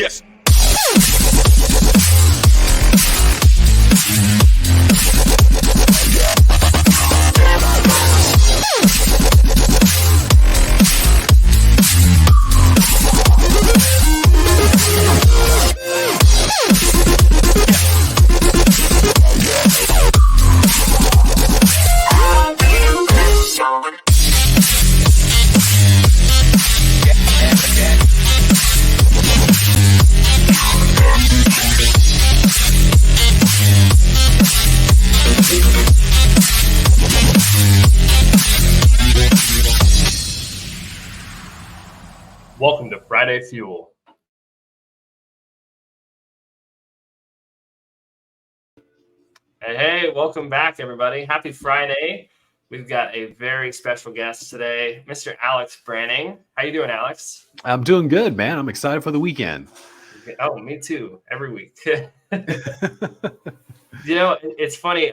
Yes. Welcome to Friday Fuel. Hey, welcome back, everybody. Happy Friday. We've got a very special guest today, Mr. Alex Branning. How you doing, Alex? I'm doing good, man. I'm excited for the weekend. Oh, me too. Every week. You know, it's funny.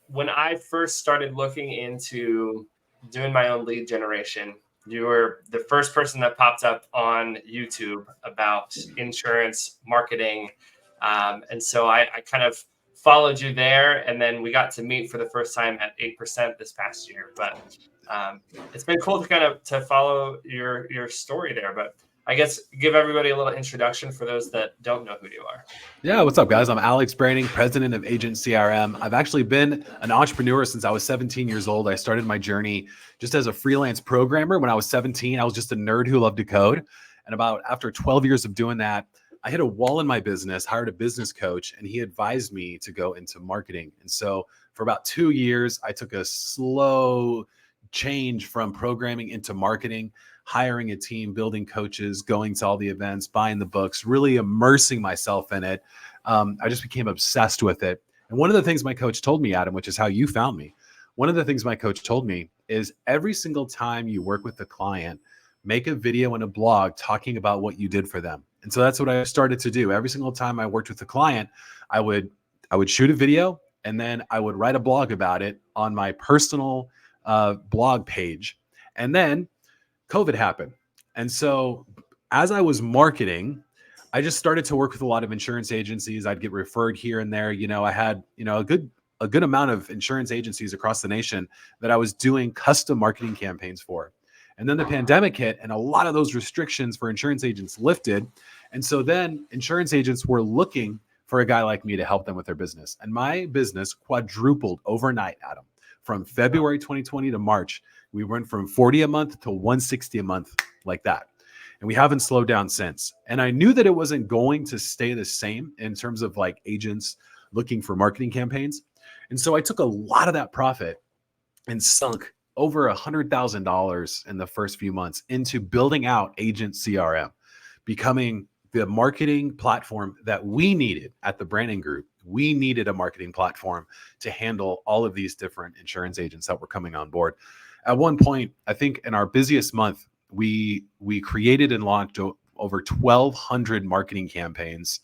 When I first started looking into doing my own lead generation, you were the first person that popped up on YouTube about insurance marketing. And so I kind of followed you there, and then we got to meet for the first time at 8% this past year. But it's been cool to follow your story there. But I guess give everybody a little introduction for those that don't know who you are. Yeah, what's up, guys? I'm Alex Branning, president of Agent CRM. I've actually been an entrepreneur since I was 17 years old. I started my journey just as a freelance programmer. When I was 17, I was just a nerd who loved to code. And after 12 years of doing that, I hit a wall in my business, hired a business coach, and he advised me to go into marketing. And so for about 2 years, I took a slow change from programming into marketing, hiring a team, building coaches, going to all the events, buying the books, really immersing myself in it. I just became obsessed with it. And one of the things my coach told me, Adam, which is how you found me, one of the things my coach told me is every single time you work with a client, make a video and a blog talking about what you did for them. And so that's what I started to do. Every single time I worked with a client, I would shoot a video, and then I would write a blog about it on my personal blog page. And then COVID happened. And so as I was marketing, I just started to work with a lot of insurance agencies. I'd get referred here and there. I had, a good amount of insurance agencies across the nation that I was doing custom marketing campaigns for. And then the pandemic hit, and a lot of those restrictions for insurance agents lifted. And so then insurance agents were looking for a guy like me to help them with their business. And my business quadrupled overnight, Adam. From February 2020 to March, we went from 40 a month to 160 a month, like that. And we haven't slowed down since. And I knew that it wasn't going to stay the same in terms of like agents looking for marketing campaigns. And so I took a lot of that profit and sunk over $100,000 in the first few months into building out Agent CRM, becoming the marketing platform that we needed at the Branning Group. We needed a marketing platform to handle all of these different insurance agents that were coming on board. At one point, I think in our busiest month, we created and launched over 1,200 marketing campaigns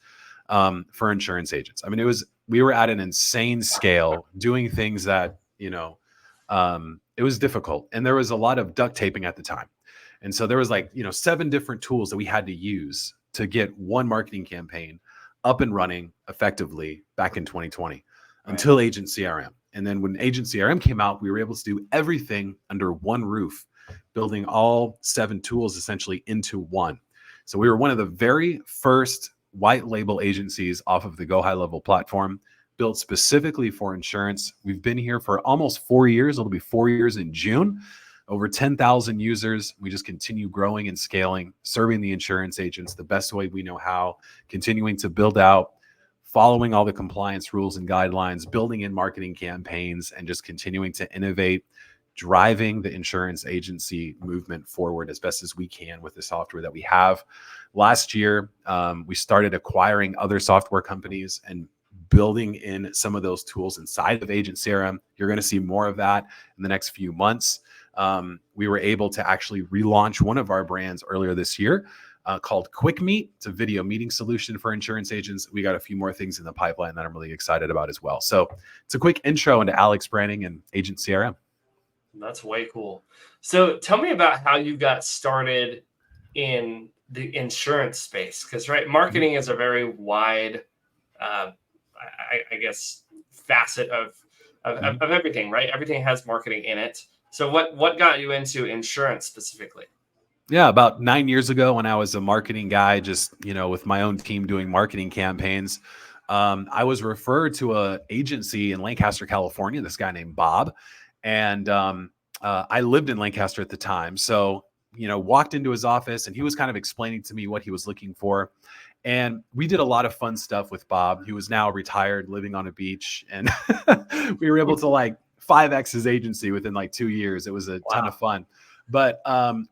for insurance agents. I mean, we were at an insane scale doing things that, it was difficult. And there was a lot of duct taping at the time. And so there was 7 different tools that we had to use to get one marketing campaign up and running effectively back in 2020 until Agent CRM. And then when Agent CRM came out, we were able to do everything under one roof, building all 7 tools essentially into one. So we were one of the very first white label agencies off of the Go High Level platform, built specifically for insurance. We've been here for almost 4 years. It'll be 4 years in June. Over 10,000 users. We just continue growing and scaling, serving the insurance agents the best way we know how, continuing to build out, following all the compliance rules and guidelines, building in marketing campaigns, and just continuing to innovate, driving the insurance agency movement forward as best as we can with the software that we have. Last year, we started acquiring other software companies and building in some of those tools inside of Agent CRM. You're going to see more of that in the next few months. We were able to actually relaunch one of our brands earlier this year called Quick Meet. It's a video meeting solution for insurance agents. We got a few more things in the pipeline that I'm really excited about as well. So it's a quick intro into Alex Branning and Agent CRM. That's way cool. So tell me about how you got started in the insurance space? Because marketing is a very wide, I guess, facet of everything, right? Everything has marketing in it. So what got you into insurance specifically? Yeah, about 9 years ago, when I was a marketing guy, just with my own team doing marketing campaigns, I was referred to a agency in Lancaster, California. This guy named Bob, and I lived in Lancaster at the time. So walked into his office, and he was kind of explaining to me what he was looking for. And we did a lot of fun stuff with Bob. He was now retired, living on a beach, and we were able to like 5x his agency within like 2 years. It was a ton of Wow. fun. But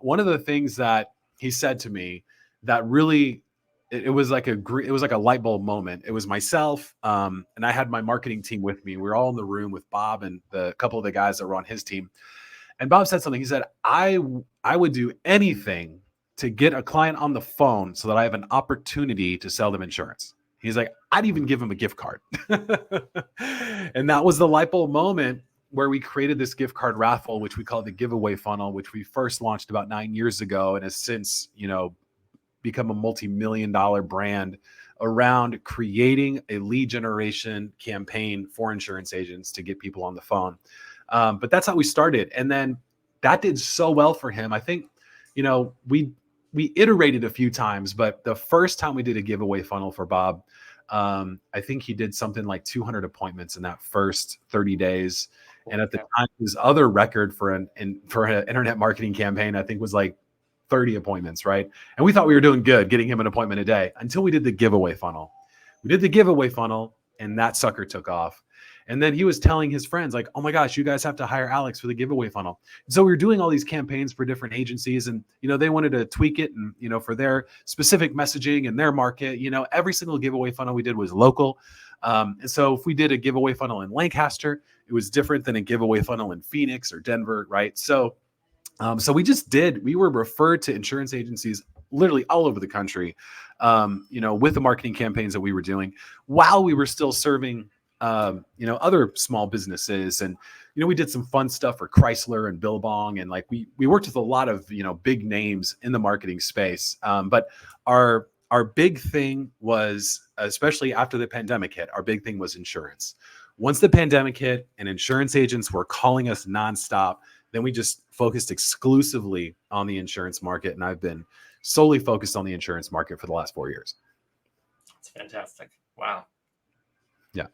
one of the things that he said to me that really it was like a light bulb moment. It was myself, and I had my marketing team with me. We were all in the room with Bob and the couple of the guys that were on his team. And Bob said something. He said, I would do anything to get a client on the phone so that I have an opportunity to sell them insurance. He's like, I'd even give him a gift card. And that was the light bulb moment where we created this gift card raffle, which we call the giveaway funnel, which we first launched about 9 years ago and has since, become a multi-million-dollar brand around creating a lead generation campaign for insurance agents to get people on the phone. But that's how we started. And then that did so well for him. I think, we iterated a few times, but the first time we did a giveaway funnel for Bob, I think he did something like 200 appointments in that first 30 days. And at the time, his other record for an internet marketing campaign, I think, was like 30 appointments, right? And we thought we were doing good, getting him an appointment a day, until we did the giveaway funnel. We did the giveaway funnel, and that sucker took off. And then he was telling his friends, like, oh my gosh, you guys have to hire Alex for the giveaway funnel. And so we were doing all these campaigns for different agencies, and they wanted to tweak it and for their specific messaging and their market. Every single giveaway funnel we did was local. And so if we did a giveaway funnel in Lancaster, it was different than a giveaway funnel in Phoenix or Denver, right? So we were referred to insurance agencies literally all over the country, with the marketing campaigns that we were doing while we were still serving, other small businesses. And, we did some fun stuff for Chrysler and Billabong. And like, we worked with a lot of, big names in the marketing space. But our big thing was, especially after the pandemic hit, our big thing was insurance. Once the pandemic hit and insurance agents were calling us nonstop, then we just focused exclusively on the insurance market. And I've been solely focused on the insurance market for the last 4 years. That's fantastic. Wow. Yeah.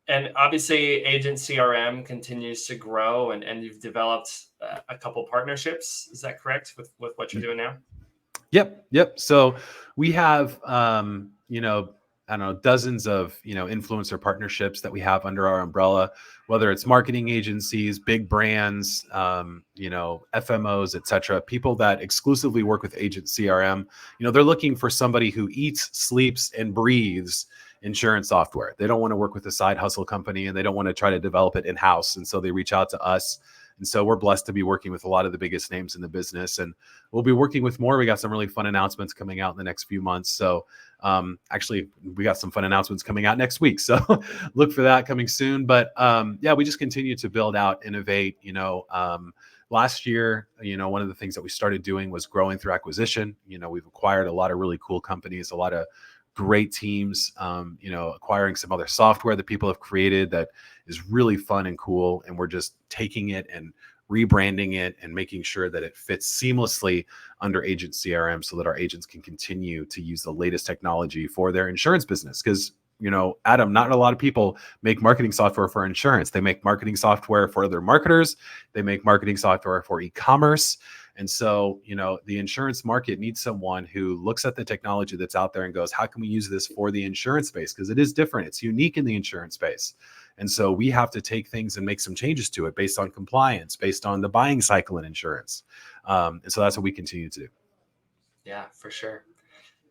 And obviously Agent CRM continues to grow, and you've developed a couple partnerships. Is that correct with what you're doing now? Yep. So we have, I don't know, dozens of, influencer partnerships that we have under our umbrella, whether it's marketing agencies, big brands, FMOs, et cetera, people that exclusively work with Agent CRM. They're looking for somebody who eats, sleeps, and breathes insurance software. They don't want to work with a side hustle company, and they don't want to try to develop it in-house. And so they reach out to us. And so we're blessed to be working with a lot of the biggest names in the business, and we'll be working with more. We got some really fun announcements coming out in the next few months. So actually, we got some fun announcements coming out next week. So look for that coming soon. But we just continue to build out, innovate. Last year, one of the things that we started doing was growing through acquisition. We've acquired a lot of really cool companies, a lot of great teams, acquiring some other software that people have created that is really fun and cool. And we're just taking it and rebranding it and making sure that it fits seamlessly under Agent CRM so that our agents can continue to use the latest technology for their insurance business. Because, Adam, not a lot of people make marketing software for insurance. They make marketing software for other marketers. They make marketing software for e-commerce. And so, the insurance market needs someone who looks at the technology that's out there and goes, how can we use this for the insurance space? Because it is different. It's unique in the insurance space. And so we have to take things and make some changes to it based on compliance, based on the buying cycle in insurance. And so that's what we continue to do. Yeah, for sure.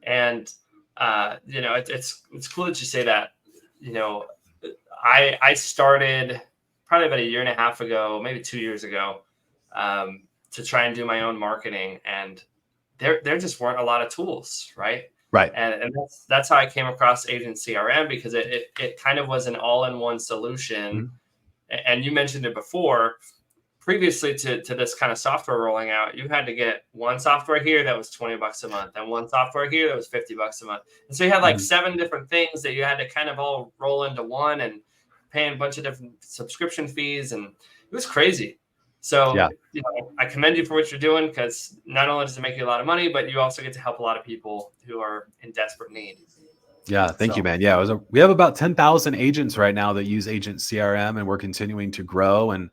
And, it's cool that you say that. I started probably about a year and a half ago, maybe 2 years ago, to try and do my own marketing. And there just weren't a lot of tools, right? Right. And that's how I came across Agent CRM, because it kind of was an all-in-one solution. Mm-hmm. And you mentioned it before, previously to this kind of software rolling out, you had to get one software here that was $20 a month, and one software here that was $50 a month. And so you had like 7 different things that you had to kind of all roll into one, and paying a bunch of different subscription fees, and it was crazy. So, I commend you for what you're doing, because not only does it make you a lot of money, but you also get to help a lot of people who are in desperate need. Yeah, thank you, man. Yeah, we have about 10,000 agents right now that use Agent CRM, and we're continuing to grow. And,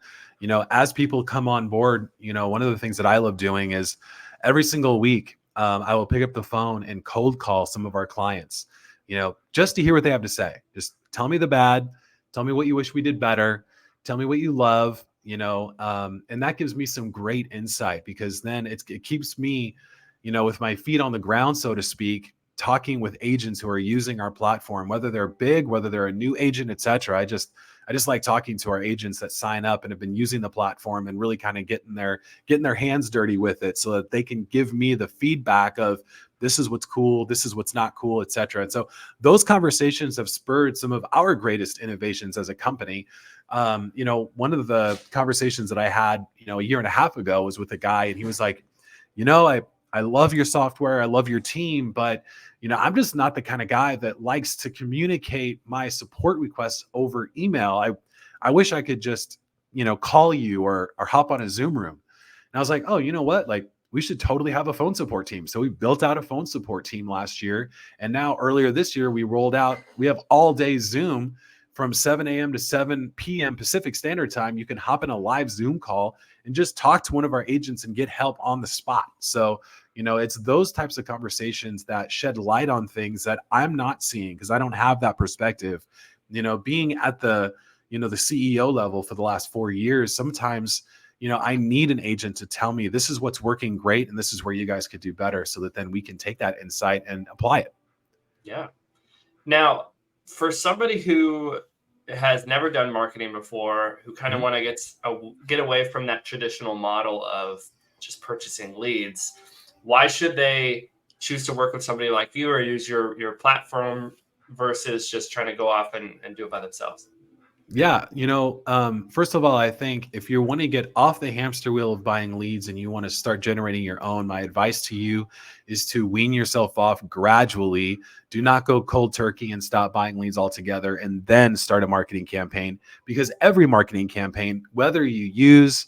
as people come on board, one of the things that I love doing is every single week, I will pick up the phone and cold call some of our clients, just to hear what they have to say. Just tell me the bad, tell me what you wish we did better, tell me what you love, and that gives me some great insight, because then it keeps me, with my feet on the ground, so to speak, talking with agents who are using our platform, whether they're big, whether they're a new agent, etc. I just like talking to our agents that sign up and have been using the platform, and really kind of getting their hands dirty with it, so that they can give me the feedback of, this is what's cool, this is what's not cool, etc. And so those conversations have spurred some of our greatest innovations as a company. One of the conversations that I had, a year and a half ago, was with a guy, and he was like, I love your software, I love your team, but I'm just not the kind of guy that likes to communicate my support requests over email. I wish I could just, call you or hop on a Zoom room. And I was like, oh, you know what? Like, we should totally have a phone support team. So we built out a phone support team last year. And now earlier this year, we have all day Zoom from 7 a.m. to 7 p.m. Pacific Standard Time. You can hop in a live Zoom call and just talk to one of our agents and get help on the spot. So, it's those types of conversations that shed light on things that I'm not seeing, because I don't have that perspective. Being at the CEO level for the last 4 years, sometimes, I need an agent to tell me, this is what's working great, and this is where you guys could do better, so that then we can take that insight and apply it. Yeah. Now, for somebody who has never done marketing before, who kind of want to get away from that traditional model of just purchasing leads, why should they choose to work with somebody like you, or use your platform, versus just trying to go off and do it by themselves? Yeah. First of all, I think if you want to get off the hamster wheel of buying leads and you want to start generating your own, my advice to you is to wean yourself off gradually. Do not go cold turkey and stop buying leads altogether, and then start a marketing campaign, because every marketing campaign, whether you use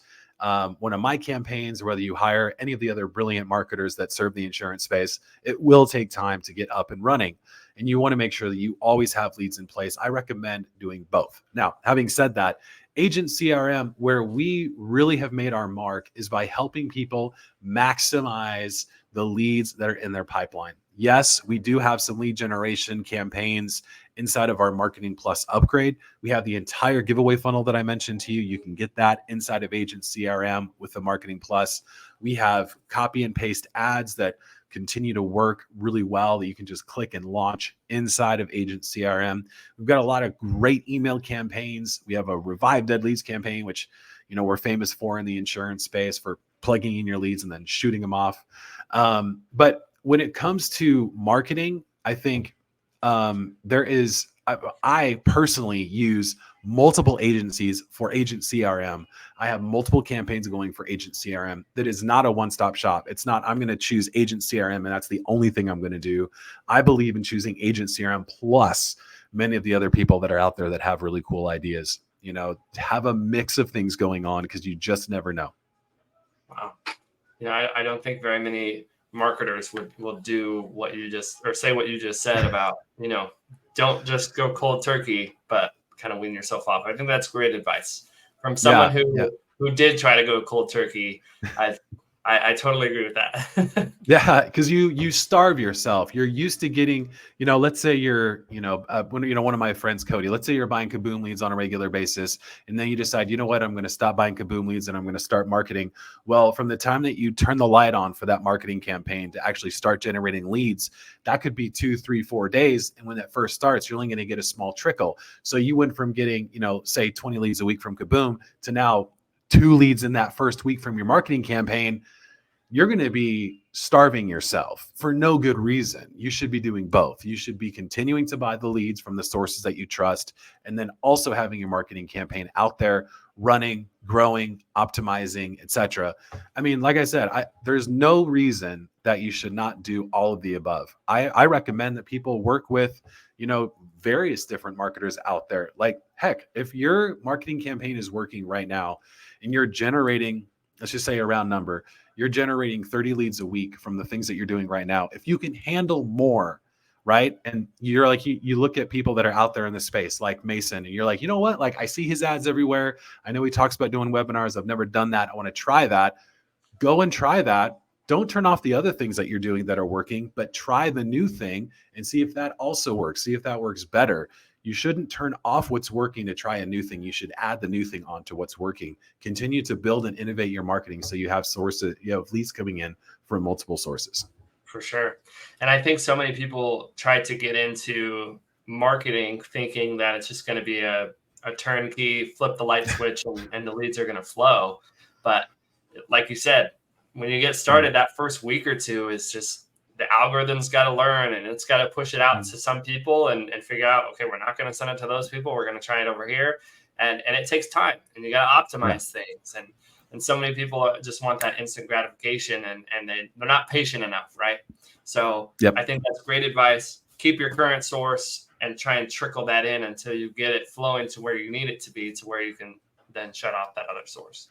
one of my campaigns, or whether you hire any of the other brilliant marketers that serve the insurance space, it will take time to get up and running. And you want to make sure that you always have leads in place. I recommend doing both. Now, having said that, Agent CRM, where we really have made our mark, is by helping people maximize the leads that are in their pipeline. Yes, we do have some lead generation campaigns inside of our Marketing Plus upgrade. We have the entire giveaway funnel that I mentioned to you. You can get that inside of Agent CRM with the Marketing Plus. We have copy and paste ads that continue to work really well, that you can just click and launch inside of Agent CRM. We've got a lot of great email campaigns. We have a Revive Dead Leads campaign, which we're famous for in the insurance space, for plugging in your leads and then shooting them off. But when it comes to marketing, I think I personally use multiple agencies for Agent CRM. I have multiple campaigns going for Agent CRM. That is not a one-stop shop. It's not, I'm going to choose Agent CRM and that's the only thing I'm going to do. I believe in choosing Agent CRM plus many of the other people that are out there that have really cool ideas. Have a mix of things going on, because you just never know. Wow. I don't think very many marketers will do what you just, or say what you just said about, don't just go cold turkey, but kind of wean yourself off. I think that's great advice from someone who did try to go cold turkey. I totally agree with that. Yeah, because you starve yourself. You're used to getting, let's say you're, one of my friends, Cody, let's say you're buying Kaboom leads on a regular basis, and then you decide, you know what, I'm going to stop buying Kaboom leads and I'm going to start marketing. Well, from the time that you turn the light on for that marketing campaign to actually start generating leads, that could be 2, 3, 4 days. And when that first starts, you're only going to get a small trickle. So you went from getting, say 20 leads a week from Kaboom to now 2 leads in that first week from your marketing campaign. You're going to be starving yourself for no good reason. You should be doing both. You should be continuing to buy the leads from the sources that you trust, and then also having your marketing campaign out there running, growing, optimizing, etc. I mean, like I said, there's no reason that you should not do all of the above. I recommend that people work with, various different marketers out there. Like, heck, if your marketing campaign is working right now and you're generating, let's just say a round number, you're generating 30 leads a week from the things that you're doing right now. If you can handle more, right? And you're like, you look at people that are out there in the space, like Mason, and you're like, you know what? Like, I see his ads everywhere. I know he talks about doing webinars. I've never done that. I want to try that. Go and try that. Don't turn off the other things that you're doing that are working, but try the new thing and see if that also works. See if that works better. You shouldn't turn off what's working to try a new thing. You should add the new thing onto what's working. Continue to build and innovate your marketing so you have leads coming in from multiple sources. For sure. And I think so many people try to get into marketing thinking that it's just going to be a turnkey, flip the light switch, and the leads are going to flow. But like you said, when you get started, that first week or two is just the algorithm's got to learn, and it's got to push it out to some people and figure out, okay, we're not going to send it to those people. We're going to try it over here. And it takes time, and you got to optimize things. And so many people just want that instant gratification, and they're not patient enough, right? So I think that's great advice. Keep your current source and try and trickle that in until you get it flowing to where you need it to be, to where you can then shut off that other source.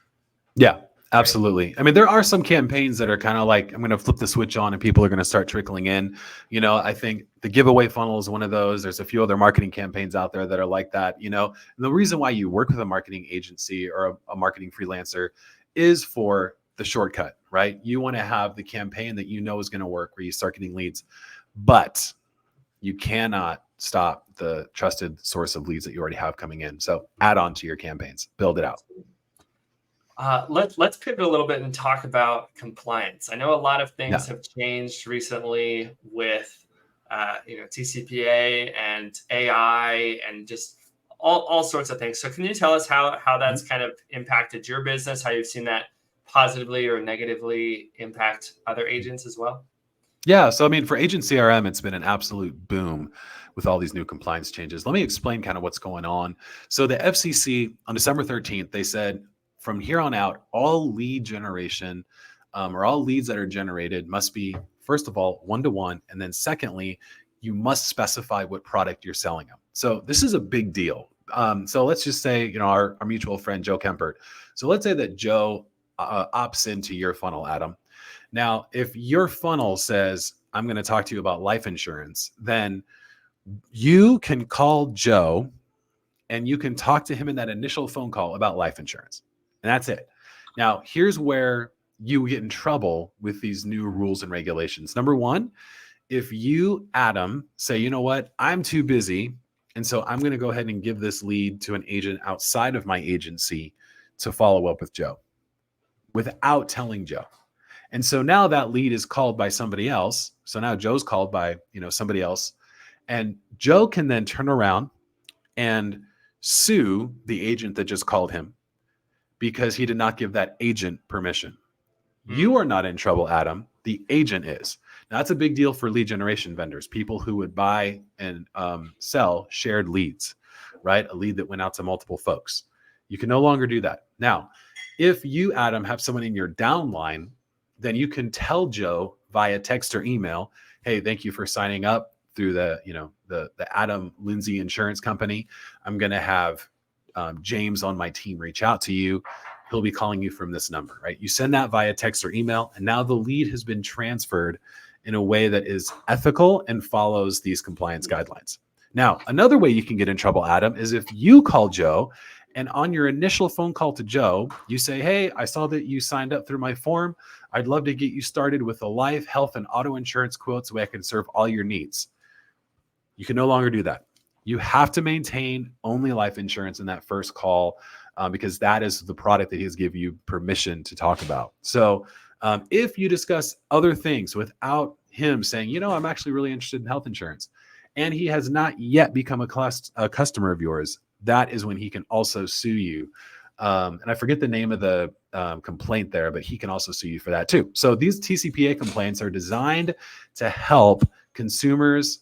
Yeah. Absolutely. I mean, there are some campaigns that are kind of like, I'm going to flip the switch on and people are going to start trickling in. I think the giveaway funnel is one of those. There's a few other marketing campaigns out there that are like that. And the reason why you work with a marketing agency or a marketing freelancer is for the shortcut, right? You want to have the campaign that is going to work, where you start getting leads, but you cannot stop the trusted source of leads that you already have coming in. So add on to your campaigns, build it out. Let's pivot a little bit and talk about compliance. I know a lot of things have changed recently with TCPA and AI and just all sorts of things. So can you tell us how that's kind of impacted your business, how you've seen that positively or negatively impact other agents as well? Yeah. So, I mean, for Agent CRM, it's been an absolute boom with all these new compliance changes. Let me explain kind of what's going on. So the FCC on December 13th, they said, from here on out, all lead generation or all leads that are generated must be, first of all, one-to-one. And then secondly, you must specify what product you're selling them. So this is a big deal. So let's just say, our mutual friend, Joe Kempert. So let's say that Joe opts into your funnel, Adam. Now, if your funnel says, I'm going to talk to you about life insurance, then you can call Joe and you can talk to him in that initial phone call about life insurance. And that's it. Now, here's where you get in trouble with these new rules and regulations. Number one, if you, Adam, say, you know what, I'm too busy, and so I'm going to go ahead and give this lead to an agent outside of my agency to follow up with Joe without telling Joe. And so now that lead is called by somebody else. So now Joe's called by, somebody else. And Joe can then turn around and sue the agent that just called him, because he did not give that agent permission. You are not in trouble, Adam. The agent is. Now, that's a big deal for lead generation vendors, people who would buy and sell shared leads, right? A lead that went out to multiple folks. You can no longer do that. Now, if you, Adam, have someone in your downline, then you can tell Joe via text or email, hey, thank you for signing up through the Adam Lindsay Insurance Company. I'm going to have James on my team reach out to you. He'll be calling you from this number, right? You send that via text or email, and now the lead has been transferred in a way that is ethical and follows these compliance guidelines. Now, another way you can get in trouble, Adam, is if you call Joe and on your initial phone call to Joe, you say, hey, I saw that you signed up through my form. I'd love to get you started with a life, health, and auto insurance quote so I can serve all your needs. You can no longer do that. You have to maintain only life insurance in that first call because that is the product that he has given you permission to talk about. So if you discuss other things without him saying, I'm actually really interested in health insurance, and he has not yet become a customer of yours, that is when he can also sue you. And I forget the name of the complaint there, but he can also sue you for that too. So these TCPA complaints are designed to help consumers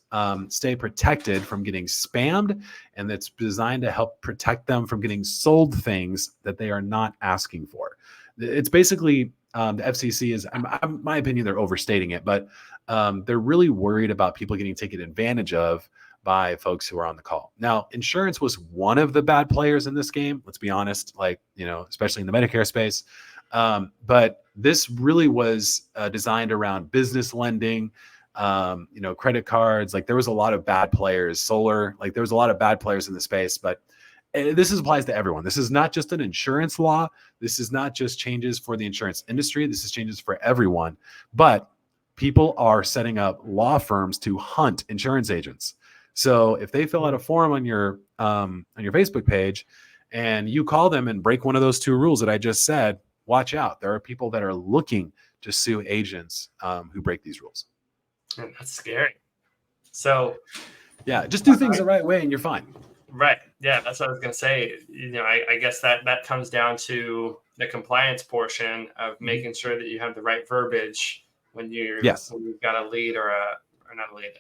stay protected from getting spammed, and it's designed to help protect them from getting sold things that they are not asking for. It's basically the FCC is, in my opinion, they're overstating it, but they're really worried about people getting taken advantage of by folks who are on the call. Now, insurance was one of the bad players in this game. Let's be honest, like, especially in the Medicare space. But this really was designed around business lending, credit cards. Like there was a lot of bad players, solar, like there was a lot of bad players in the space, but this applies to everyone. This is not just an insurance law. This is not just changes for the insurance industry. This is changes for everyone. But people are setting up law firms to hunt insurance agents. So if they fill out a form on your Facebook page and you call them and break one of those two rules that I just said, watch out. There are people that are looking to sue agents who break these rules. That's scary. So yeah, just do things the right way and you're fine. Right. Yeah, that's what I was going to say. I guess that comes down to the compliance portion of making sure that you have the right verbiage when you've got a lead or not a lead,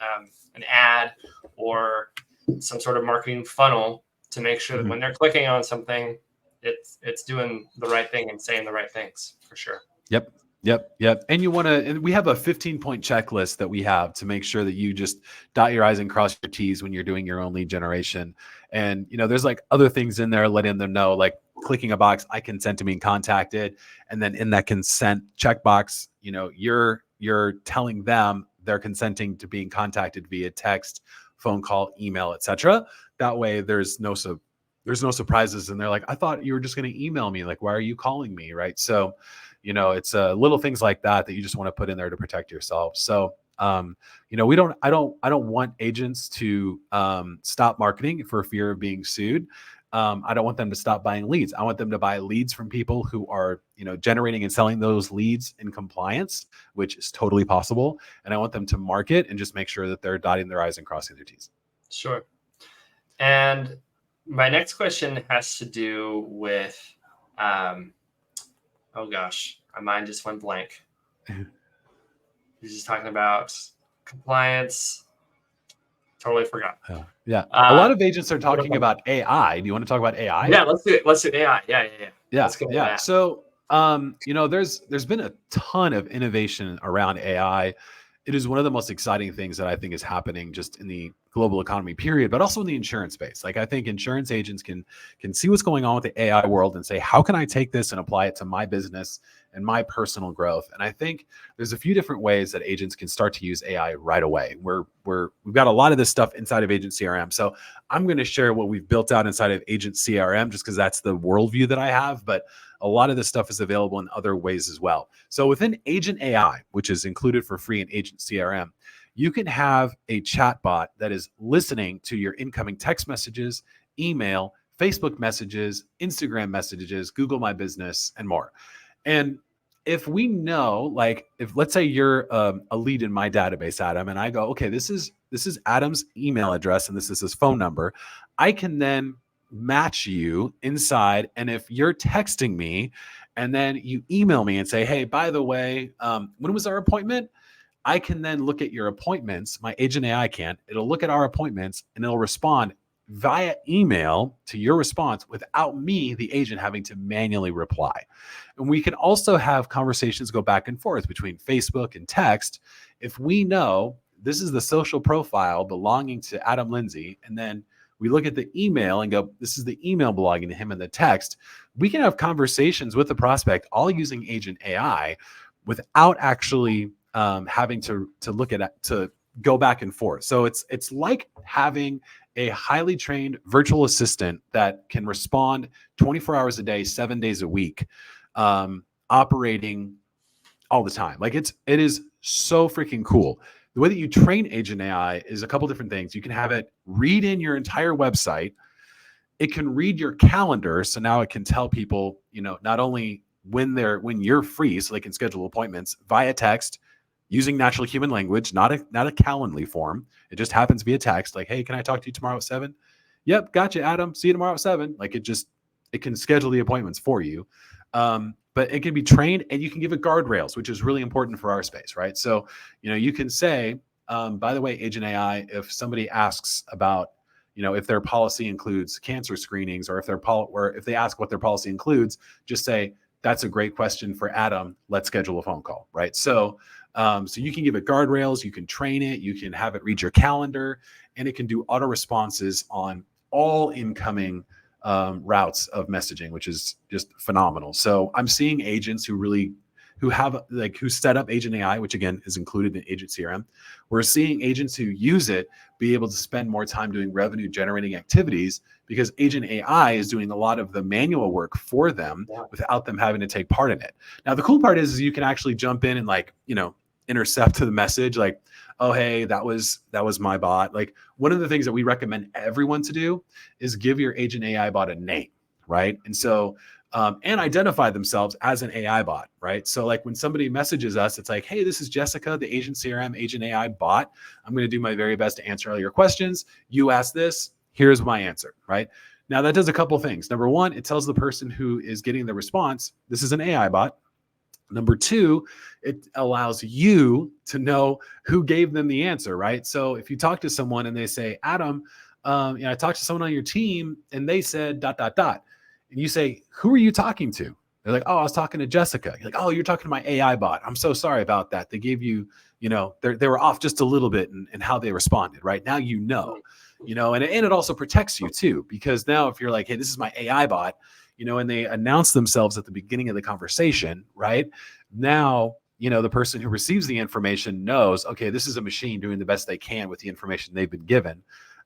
an ad or some sort of marketing funnel to make sure that when they're clicking on something, it's doing the right thing and saying the right things for sure. Yep. And we have a 15-point checklist that we have to make sure that you just dot your I's and cross your T's when you're doing your own lead generation. And, there's like other things in there, letting them know, like clicking a box, I consent to being contacted. And then in that consent checkbox, you're telling them they're consenting to being contacted via text, phone call, email, etc. That way there's no surprises. And they're like, I thought you were just going to email me. Like, why are you calling me? Right. So, it's little things like that you just want to put in there to protect yourself. So, I don't want agents to stop marketing for fear of being sued. I don't want them to stop buying leads. I want them to buy leads from people who are, generating and selling those leads in compliance, which is totally possible. And I want them to market and just make sure that they're dotting their I's and crossing their T's. Sure. And my next question has to do with, oh gosh, my mind just went blank. You're just talking about compliance. Totally forgot. Yeah. A lot of agents are talking about AI. Do you want to talk about AI? Yeah, let's do it. Let's do AI. Yeah. Let's go with that. So, there's been a ton of innovation around AI. It is one of the most exciting things that I think is happening just in the global economy, period, but also in the insurance space. Like I think insurance agents can see what's going on with the AI world and say, how can I take this and apply it to my business and my personal growth? And I think there's a few different ways that agents can start to use AI right away. We've got a lot of this stuff inside of Agent CRM. So I'm going to share what we've built out inside of Agent CRM just because that's the worldview that I have. But a lot of this stuff is available in other ways as well. So within Agent AI, which is included for free in Agent CRM, you can have a chatbot that is listening to your incoming text messages, email, Facebook messages, Instagram messages, Google My Business, and more. And if we know, like, if let's say you're a lead in my database, Adam, and I go, okay, this is Adam's email address and this is his phone number, I can then match you inside. And if you're texting me and then you email me and say, hey, by the way, when was our appointment? I can then look at your appointments. My Agent AI can. It'll look at our appointments and it'll respond via email to your response without me, the agent, having to manually reply. And we can also have conversations go back and forth between Facebook and text. If we know this is the social profile belonging to Adam Lindsay, and then we look at the email and go, this is the email belonging to him in the text, we can have conversations with the prospect all using Agent AI without actually having to look at it, to go back and forth. So it's like having a highly trained virtual assistant that can respond 24 hours a day, 7 days a week, operating all the time. Like it is so freaking cool. The way that you train Agent AI is a couple different things. You can have it read in your entire website. It can read your calendar. So now it can tell people, not only when you're free, so they can schedule appointments via text using natural human language, not a Calendly form. It just happens via text. Like, hey, can I talk to you tomorrow at 7? Yep. Gotcha, Adam. See you tomorrow at 7. Like it can schedule the appointments for you. but it can be trained, and you can give it guardrails, which is really important for our space, right? So, you can say, by the way, Agent AI, if somebody asks about, if their policy includes cancer screenings, or if they ask what their policy includes, just say, that's a great question for Adam. Let's schedule a phone call, right? So, so you can give it guardrails, you can train it, you can have it read your calendar, and it can do auto responses on all incoming routes of messaging, which is just phenomenal. So I'm seeing agents who set up Agent AI, which again is included in Agent CRM. We're seeing agents who use it be able to spend more time doing revenue generating activities because Agent AI is doing a lot of the manual work for them without them having to take part in it. Now, the cool part is you can actually jump in and intercept the message, like, oh, hey, that was my bot. Like, one of the things that we recommend everyone to do is give your Agent AI bot a name, right? And so, and identify themselves as an AI bot, right? So like when somebody messages us, it's like, hey, this is Jessica, the Agent CRM Agent AI bot. I'm going to do my very best to answer all your questions. You asked this, here's my answer, right? Now that does a couple things. Number one, it tells the person who is getting the response, this is an AI bot. Number two, it allows you to know who gave them the answer, right? So if you talk to someone and they say, Adam, I talked to someone on your team and they said ... And you say, who are you talking to? They're like, oh, I was talking to Jessica. You're like, oh, you're talking to my AI bot. I'm so sorry about that. They gave you, they were off just a little bit in how they responded, right? Now and it also protects you too, because now if you're like, hey, this is my AI bot, and they announce themselves at the beginning of the conversation, right? Now, the person who receives the information knows, okay, this is a machine doing the best they can with the information they've been given.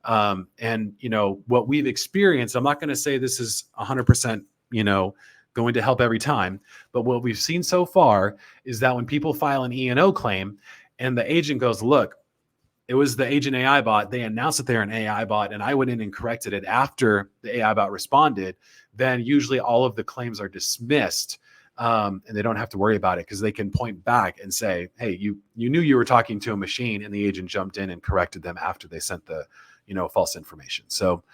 And what we've experienced, I'm not going to say this is 100%, going to help every time, but what we've seen so far is that when people file an E&O claim and the agent goes, look, it was the Agent AI bot, they announced that they're an AI bot, and I went in and corrected it after the AI bot responded, then usually all of the claims are dismissed. And they don't have to worry about it because they can point back and say, hey, you knew you were talking to a machine, and the agent jumped in and corrected them after they sent the false information. So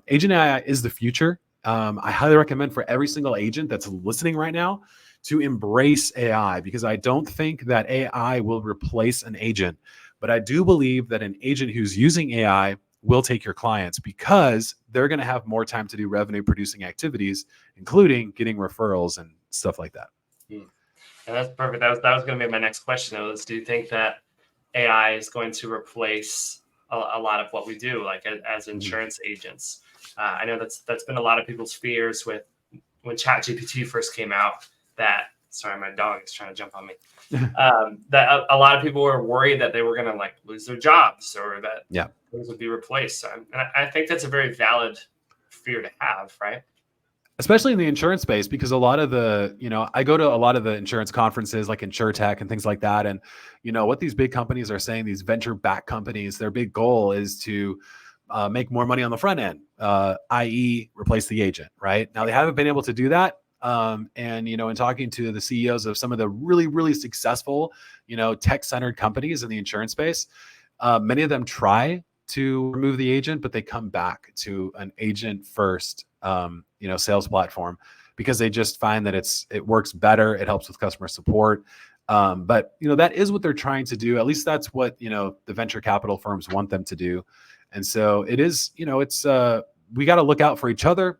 Agent AI is the future. I highly recommend for every single agent that's listening right now to embrace AI, because I don't think that AI will replace an agent, but I do believe that an agent who's using AI will take your clients because they're going to have more time to do revenue producing activities, including getting referrals and stuff like that. And that's perfect. That was going to be my next question. Do you think that AI is going to replace a lot of what we do, like as insurance agents? I know that's been a lot of people's fears with when ChatGPT first came out. Sorry, my dog is trying to jump on me. That a lot of people were worried that they were going to lose their jobs, or that things would be replaced. So, and I think that's a very valid fear to have, right? Especially in the insurance space, because a lot of the, I go to a lot of the insurance conferences like InsurTech and things like that. And, what these big companies are saying, these venture-backed companies, their big goal is to make more money on the front end, i.e. replace the agent, right? Now, they haven't been able to do that. And, in talking to the CEOs of some of the really, really successful, tech-centered companies in the insurance space, many of them try to remove the agent, but they come back to an agent first, sales platform, because they just find that it works better. It helps with customer support. But that is what they're trying to do. At least that's what, the venture capital firms want them to do. And so it is, we got to look out for each other.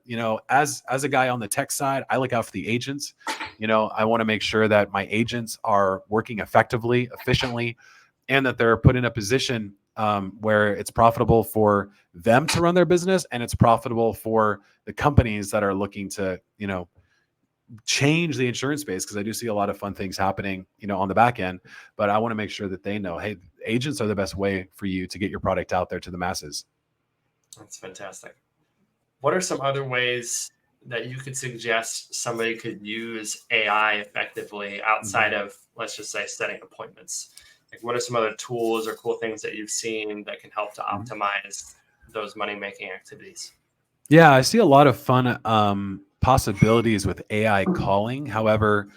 As a guy on the tech side, I look out for the agents. I want to make sure that my agents are working effectively, efficiently, and that they're put in a position where it's profitable for them to run their business, and it's profitable for the companies that are looking to, change the insurance space. Because I do see a lot of fun things happening, on the back end, but I want to make sure that they know, hey, agents are the best way for you to get your product out there to the masses. That's fantastic. What are some other ways that you could suggest somebody could use AI effectively outside of, let's just say, setting appointments? What are some other tools or cool things that you've seen that can help to optimize those money-making activities? Yeah, I see a lot of fun possibilities with AI calling. However,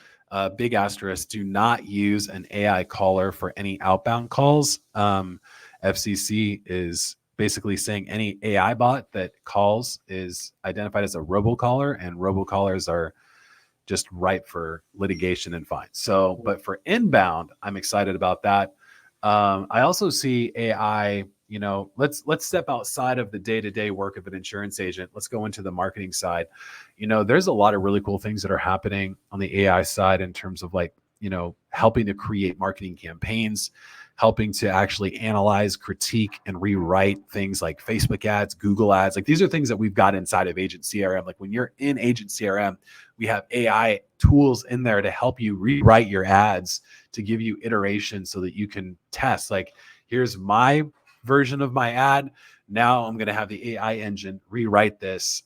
big asterisk, do not use an AI caller for any outbound calls. FCC is basically saying any AI bot that calls is identified as a robocaller, and robocallers are just ripe for litigation and fines. So, but for inbound, I'm excited about that. I also see AI, let's step outside of the day-to-day work of an insurance agent. Let's go into the marketing side. There's a lot of really cool things that are happening on the AI side in terms of like, helping to create marketing campaigns, helping to actually analyze, critique, and rewrite things like Facebook ads, Google ads. Like these are things that we've got inside of Agent CRM. Like when you're in Agent CRM, we have AI tools in there to help you rewrite your ads, to give you iterations so that you can test. Like, here's my version of my ad. Now I'm going to have the AI engine rewrite this,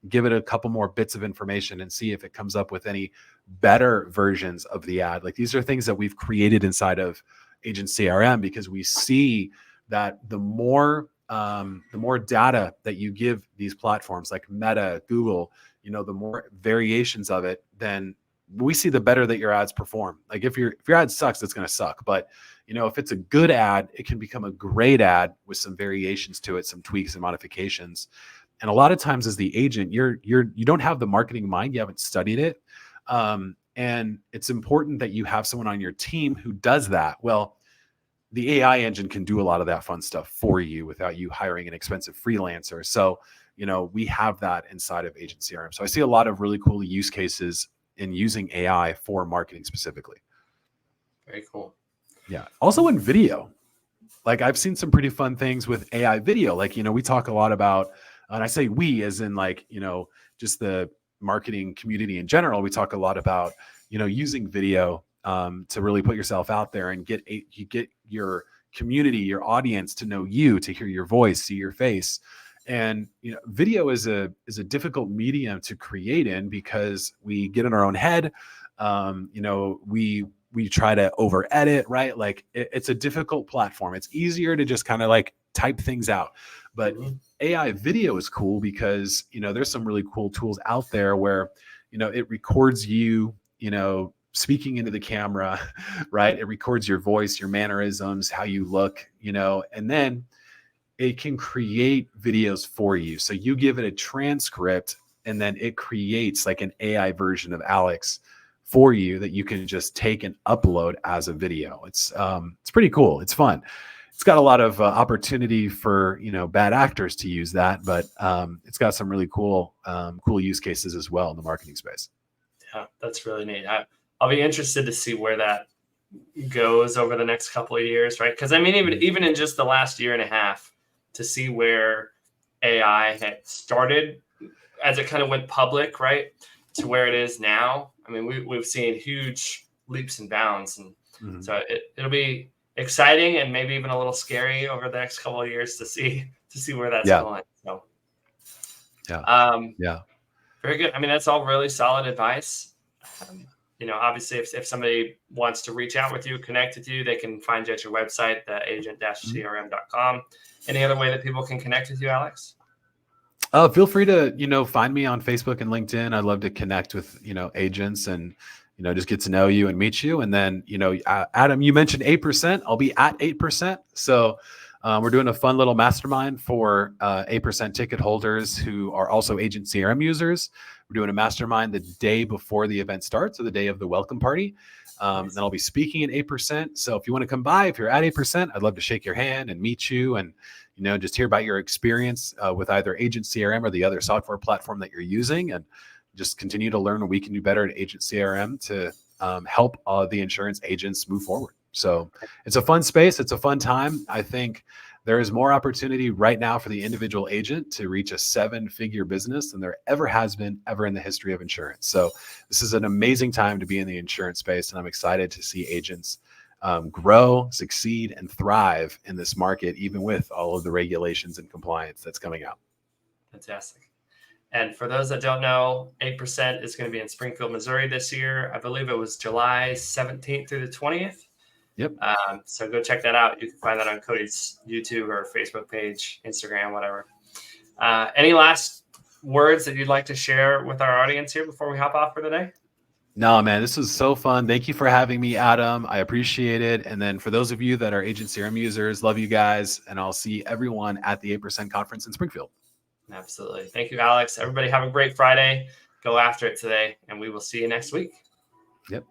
give it a couple more bits of information and see if it comes up with any better versions of the ad. Like these are things that we've created inside of Agent CRM because we see that the more data that you give these platforms like Meta, Google, the more variations of it, then we see the better that your ads perform. Like if your ad sucks, it's going to suck. But if it's a good ad, it can become a great ad with some variations to it, some tweaks and modifications. And a lot of times as the agent, you don't have the marketing mind, you haven't studied it. And it's important that you have someone on your team who does that. Well, the AI engine can do a lot of that fun stuff for you without you hiring an expensive freelancer. So, we have that inside of Agent CRM. So I see a lot of really cool use cases in using AI for marketing specifically. Very cool. Yeah. Also in video, like I've seen some pretty fun things with AI video. Like, we talk a lot about, and I say we as in like, just the marketing community in general. We talk a lot about, using video to really put yourself out there and get your community, your audience to know you, to hear your voice, see your face. And video is a difficult medium to create in because we get in our own head. We try to over edit, right? Like it's a difficult platform. It's easier to just kind of like type things out. But AI video is cool because there's some really cool tools out there where it records you, speaking into the camera, right? It records your voice, your mannerisms, how you look, and then it can create videos for you. So you give it a transcript and then it creates like an AI version of Alex for you that you can just take and upload as a video. It's pretty cool. It's fun. It's got a lot of opportunity for, bad actors to use that, but it's got some really cool use cases as well in the marketing space. Yeah, that's really neat. I'll be interested to see where that goes over the next couple of years, right? Because I mean, even in just the last year and a half, to see where AI had started as it kind of went public, right, to where it is now. I mean, we've seen huge leaps and bounds, and so it'll be exciting and maybe even a little scary over the next couple of years to see where that's going. So, yeah, very good. I mean, that's all really solid advice. Obviously, if somebody wants to reach out with you, connect with you, they can find you at your website, agent-crm.com. Any other way that people can connect with you, Alex? Feel free to, find me on Facebook and LinkedIn. I'd love to connect with, agents and, just get to know you and meet you. And then, Adam, you mentioned 8%. I'll be at 8%. So we're doing a fun little mastermind for 8% ticket holders who are also Agent CRM users. We're doing a mastermind the day before the event starts, or the day of the welcome party. Then I'll be speaking at 8%. So if you want to come by, if you're at 8%, I'd love to shake your hand and meet you and, just hear about your experience with either Agent CRM or the other software platform that you're using, and just continue to learn what we can do better at Agent CRM to help the insurance agents move forward. So it's a fun space. It's a fun time. I think there is more opportunity right now for the individual agent to reach a 7-figure business than there ever has been ever in the history of insurance. So this is an amazing time to be in the insurance space, and I'm excited to see agents grow, succeed, and thrive in this market, even with all of the regulations and compliance that's coming out. Fantastic. And for those that don't know, 8% is going to be in Springfield, Missouri this year. I believe it was July 17th through the 20th. Yep. So go check that out. You can find that on Cody's YouTube or Facebook page, Instagram, whatever. Any last words that you'd like to share with our audience here before we hop off for today? No, man, this was so fun. Thank you for having me, Adam. I appreciate it. And then for those of you that are Agent CRM users, love you guys. And I'll see everyone at the 8% conference in Springfield. Absolutely. Thank you, Alex. Everybody have a great Friday. go after it today, and we will see you next week. Yep.